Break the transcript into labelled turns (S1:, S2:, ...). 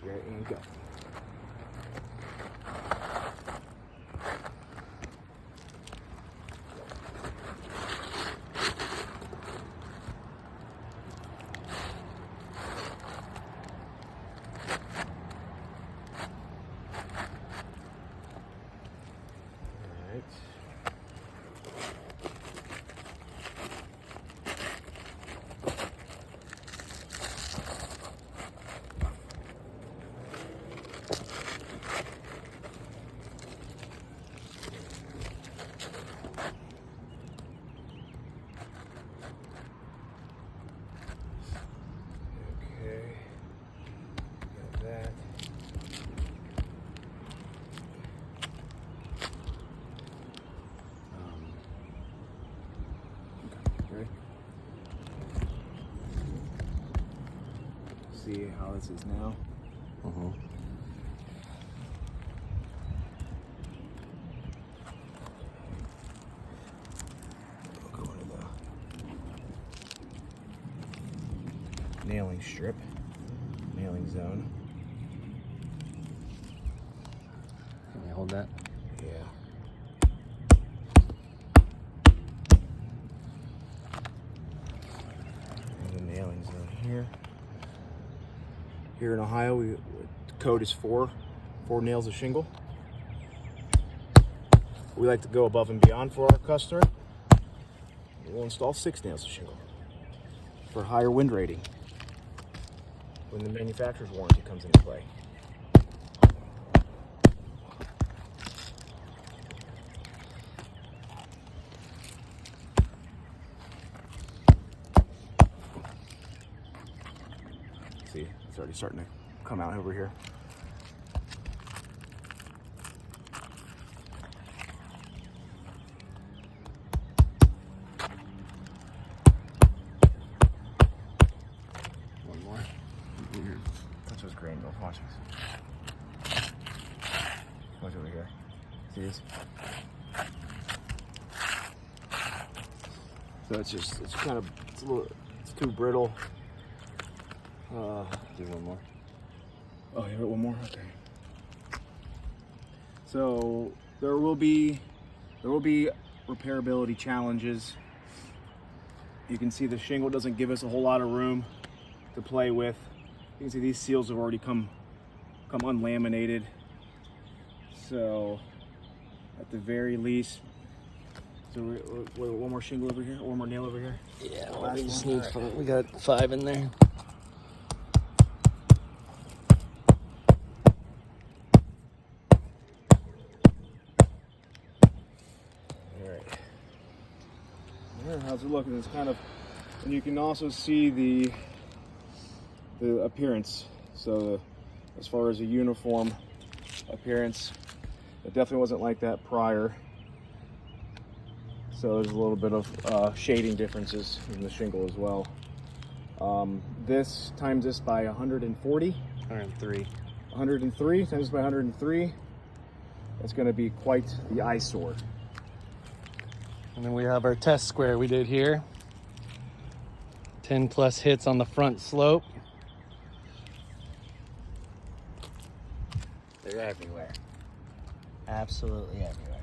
S1: Ready and go. See how this is now.
S2: Uh-huh.
S1: We'll go into the nailing strip, nailing zone.
S2: Can you hold that?
S1: Yeah. And the nailing zone here. Here in Ohio, the code is four nails of shingle. We like to go above and beyond for our customer. We'll install 6 nails of shingle for higher wind rating when the manufacturer's warranty comes into play. See, it's already starting to come out over here. One more. Touch those granules. Watch this. Watch over here. See this? So it's too brittle.
S2: Do one more.
S1: Oh, you got one more? Okay. So there will be repairability challenges. You can see the shingle doesn't give us a whole lot of room to play with. You can see these seals have already come unlaminated. So at the very least, so one more shingle over here, one more nail over here.
S2: Yeah, we just need 5. We got 5 in there.
S1: How's it looking? It's kind of, and you can also see the appearance. So as far as a uniform appearance, it definitely wasn't like that prior. So there's a little bit of shading differences in the shingle as well. This times this by 140.
S2: 103.
S1: 103 times this by 103. That's going to be quite the eyesore.
S2: And then we have our test square we did here. 10 plus hits on the front slope.
S3: They're everywhere. Absolutely everywhere.